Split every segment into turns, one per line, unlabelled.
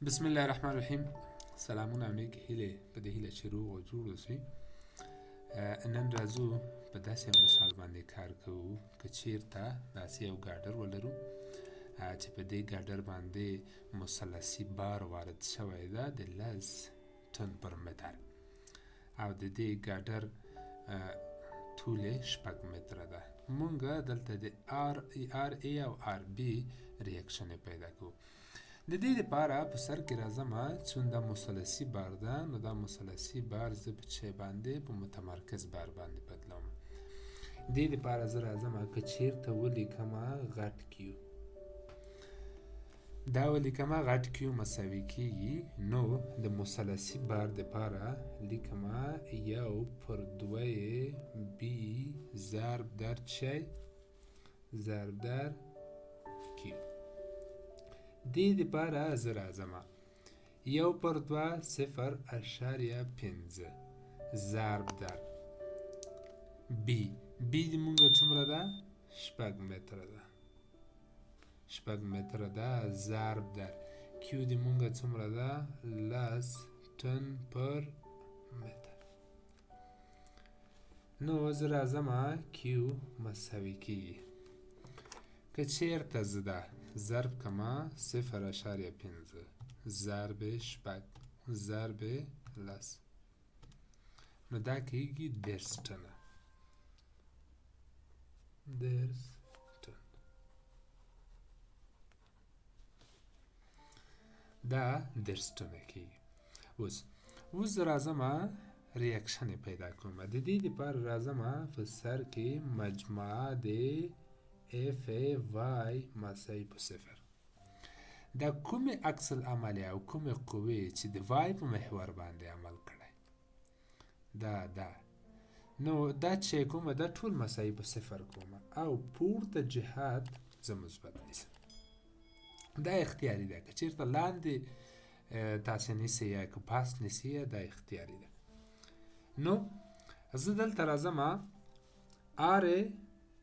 بسم الله الرحمن الرحیم. سلامونه او نیکې هیلې په دې هیله چې روغ او جوړ اوسئ. نن راځو په داسې یو مثال باندې کار کوو که چیرته داسې یو ګاډر ولرو چې په دې ګاډر باندې مثلثي بار وارد شوی ده د 10 ټن پر متر او د دې ګاډر طول 6 متره ده. مونږ دلته د آر ای او آر بی ریاکشن پیدا کوو. د دې لپاره په سر کې راځم چون دا مثلثي بار ده، نو دا مثلثي بار زه په چی باندې په متمرکز بار باندې بدلوم. دې لپاره زه راځم که چیرته ولیکم غټ کیو، دا ولیکم غټ کیو مساوي کیږي، نو د مثلثي بار لپاره لیکم 1/2 بی ضرب در چی ضرب در کیو. دې دپاره زه راځم 1/2 0.5 ضرب در بی. بی د مونږ څومره ده؟ 6 متره ده. 6 متره ده ضرب در کیو د مونږ څومره ده؟ 10 ټن پر متر. نو زه راځم کیو مساوي کیږي که چیرته زه ده ضرب کما 0.5 ضرب 6 ضرب 10، نو دا کیږي 10 ټنه. 10 ټن دا 10 ټنه کیږي. اوس راځم ریاکشن پیدا کوم. د دې لپاره راځم په سر کې مجموعه د اف وای مساوي په 0. دا کومې عکس العمل او کومې قوې چې د وای په محور باندې عمل کړی دا نو دا چې کومه دا ټول مساوي په 0 کومه او پورته جهات زه مثبت نیسم. دا اختیاري ده، که چیرته لاندې تاسې نیسئ یا که پاس نیسئ دا اختیاري ده. نو زه دلته راځم آر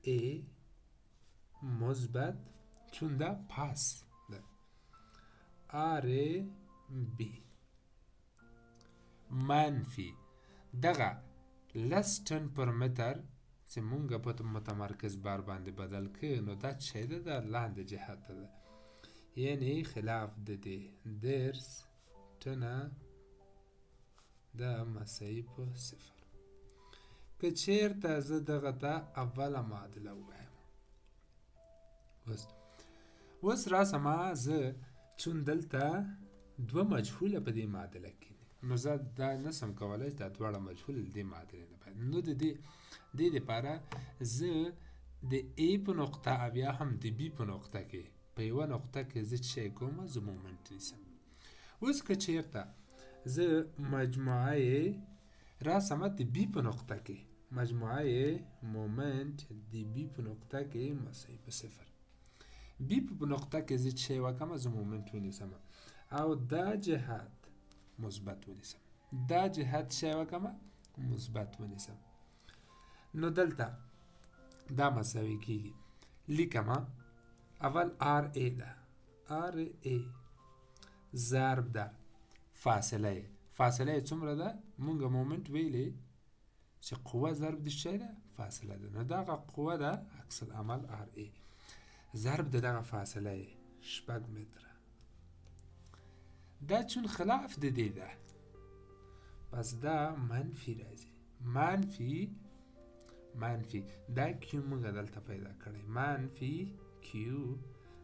ای مثبت چون دا پاس ده، آر بی منفی دغه 10 ټن پر متر چې مونږ په متمرکز بار باندې بدل که، نو دا چی ده؟ دا لاندې جهت ده، یعنی خلاف د دې 10 ټنه دا مساوي په 0. که چیرته زه دغه ته اوله معادله ووایم، اوس راسم زه چون دلته دوه مجهوله په دې معادله کې دي، نو زه دا نسم کولی دا دواړه مجهول د دې معادلې نه باید، نو د دې لپاره زه د ای په نقطه او یا هم د بی په نقطه کې په یوه نقطه کې زه څه کوم؟ زه مومنټ نیسم. اوس که چیرته زه مجموعه راسم د بی په نقطه کې، مجموعه مومنت د بی په نقطه کې مساوي په 0. بی په نقطه کې زه چې وکم زه مومنت ونیسم او دا جهت مثبت ونیسم، دا جهت چې وکم مثبت ونیسم، نو دلته دا مساوي کیږي. لیکم اول آر ای ده، آر ای ضرب در فاصله څومره ده؟ مونږ مومنت ویلې چې قوه ضرب د چی ده؟ فاصله ده، نو دغه قوه ده عکس العمل آر ای ضرب د دغه فاصله 6 متره. دا چون خلاف د دې ده پس دا منفي راځي. منفي دا کیو موږ دلته پیدا کړی، منفي کیو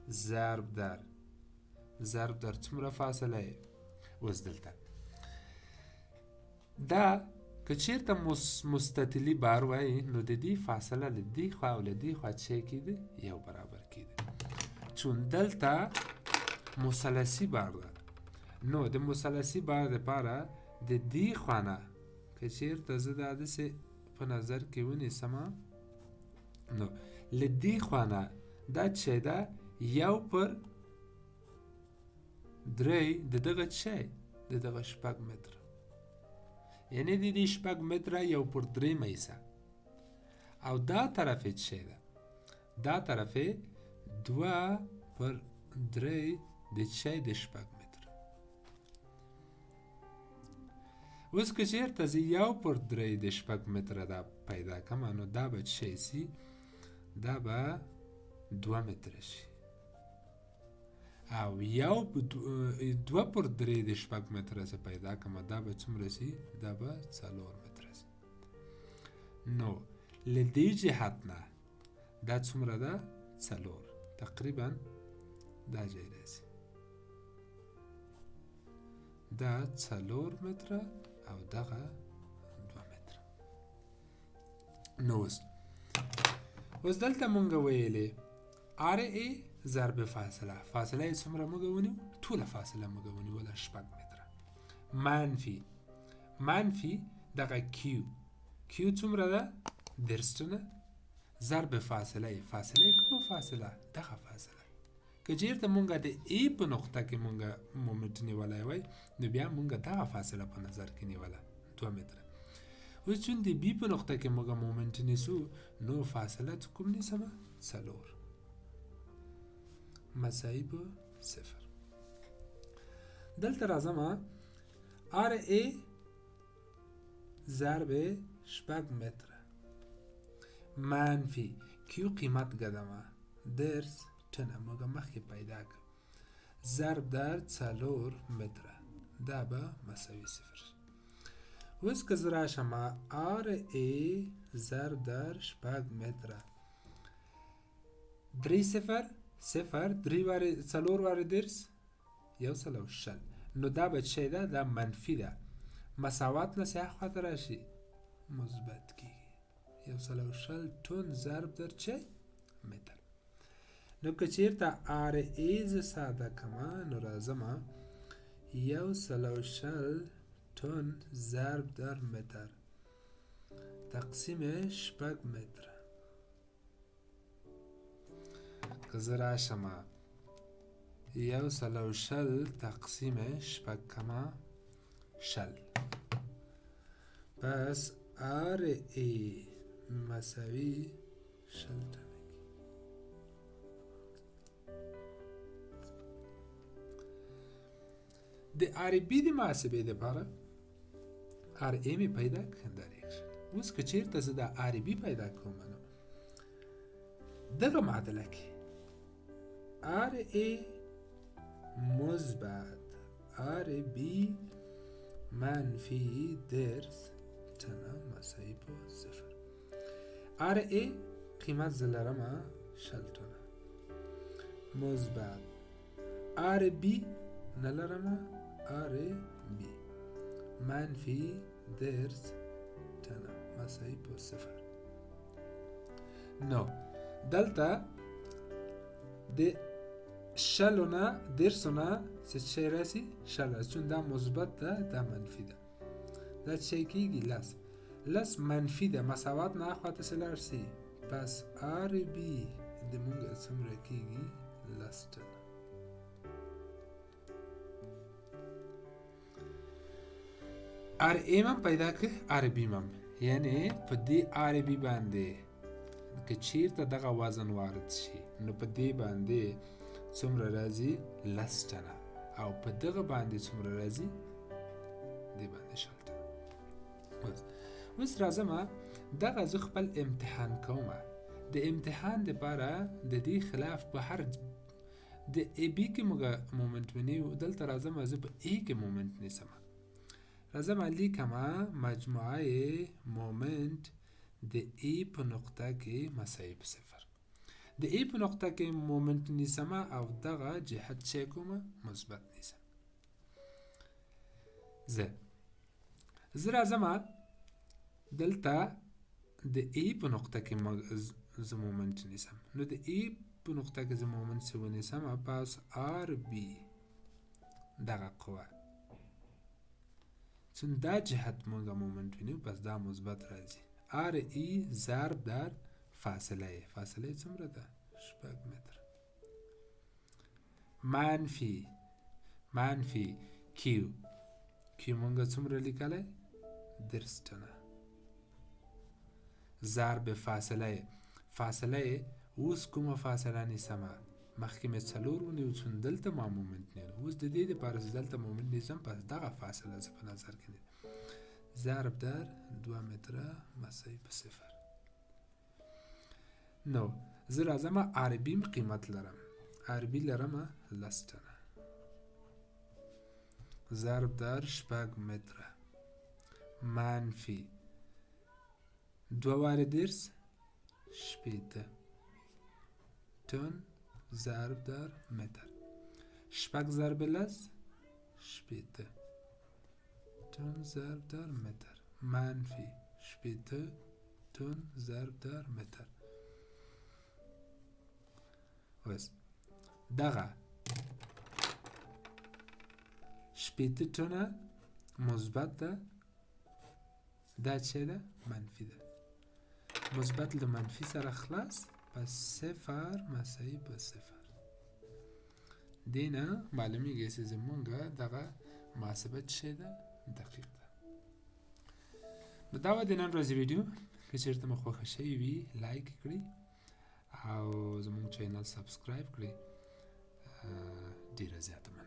ضرب در څومره فاصله یې؟ اوس دلته دا که چیرته مستطیلي بار وای، نو د دې فاصله له دې خوا او له دې خوا چی کیده؟ یو برابر کیده. چون دلته مثلثي بار ده، نو د مثلثي بار لپاره د دې خوا نه که چیرته زه دا داسې په نظر کې ونیسم، نو له دې خوا نه دا چی ده؟ 1/3 د دغه چی د دغه 6 متره، یعنی د دې 6 متره 1/3 ایسه، او دا طرف چی ده؟ دا طرف 2/3 د چی د 6 متره. اوس که چېرته زه 1/3 متره دا پیدا کړم نو دا به څه شي دا به 2 متره شي او 2/3 متره زه پیدا کړم دا به څومره شي دا به 4 متره شي نو له دې جهت نه دا څومره ده 4 تقریبا دا ځای راځي دا 4 متره او دغه 2 متره نو اوس دلته مونږ ویلې RA ضرب فاصله فاصله یې څومره موږ ونیو ټوله فاصله موږ ونیوله 6 متره منفي دغه Q څومره ده 10 ټنه ضرب فاصله کومه فاصله دغه فاصله که چېرته مونږ د A په نقطه کې مونږ مومنټ نیولی وای نو بیا مونږ دغه فاصله په نظر کې نیوله 2 متره اوس چون د B په نقطه کې مونږ مومنټ نیسو نو فاصله کوم نیسمه 4 مساوي په 0 دلته راځم RA ضرب 6 متره منفي Q قیمت قدمه 10 ټنه موږ مخکې پیدا کړ ضرب در 4 متره دا به مساوي 0 اوس که زه راشم RA ضرب در 6 متره 3 0 3 وارې 4 وارې 10 یو سل او شل نو دا به څه ده دا منفي ده مساوات نه سیاه خواته راشي مثبت کېږي یو سل او شل ټن ضرب در څه متر نو که چېرته RA زه ساده کړمه نو راځم یو سل او شل ټن ضرب در متر تقسیم 6 متره که زه راشم یو سل او شل تقسیم 6 کما شل پس RA مساوي شل ټنه د RB د محاسبې دپاره RA مې پیدا کړم دا ریاکشن اوس که چېرته زه د RB پیدا کوم نو دغه معادله کې RA مثبت RB منفي 10 ټنه مساوي په 0 RA قیمت زه لرمه شل ټنه مثبت RB نه لرمه RB منفي 10 ټنه مساوي په 0 نو دلته د شلو نه 10 نه څه شی راسي شل راسي چون دا مثبت ده دا منفي ده دا څه کېږي لس منفي ده مساوات نه اخواته څه لاړ سي پس RB د مونږ څومره کېږي لس ټنه RA مم پیدا کړ RB مم یعنی په دې RB باندې که چېرته دغه وزن وارد شي نو په دې باندې څومره راځي لس ټنه او په دغه باندې څومره راځي دې باندې شل ټنه اوس راځم دغه زه خپل امتحان کوم د امتحان دپاره د دې خلاف په هر د AB کې موږ مومنټ ونیو دلته راځم زه په A کې مومنټ نیسم راځم لیکم مجموعه مومنټ د A په نقطه کې مساوي په 0 د A په نقطه کې مومنټ نیسم او دغه جهت څه کوم مثبت نیسم زه راځم دلته د A په نقطه کې زه مومنټ نیسم نو د A په نقطه کې زه مومنټ څه ونیسم پس RB دغه قوه چون دا جهت موږ مومنټ ونیو پس دا مثبت راځي RE ضرب در فاصله څومره ده 6 متره منفي Q موږ څومره لیکلی 10 ټنه ضرب فاصله اوس کومه فاصله نیسمه مخکې مې 4 ونیو چون دلته ما مومنټ نیولو اوس د دې دپاره چې دلته مومنټ نیسم پس دغه فاصله زه په نظر کې نیسم ضرب در 2 متره مساوي په 0. نو زه راځم عربیم قیمت لرم. عربي لرم 10 تنه ضرب در 6 متره منفي 2 واره 10 شپېته تن ضرب در متر. 6 ضرب لس شپېته تن ضرب در متر منفي شپېته تن ضرب در متر. اوس دغه شپېته تنه مثبت ده، دا چې ده منفي ده. مثبت له منفي سره خلاص پس 0 مساوي په 0. دې نه معلومیږي چې زمونږ دغه محاسبه څه ده دقیق ده. نو دا و د نن ورځې ویډیو. که چېرته مو خوښه شوې وي لایک کړئ او زمونږ چینل سبسکرایب کړئ. ډېره زیاته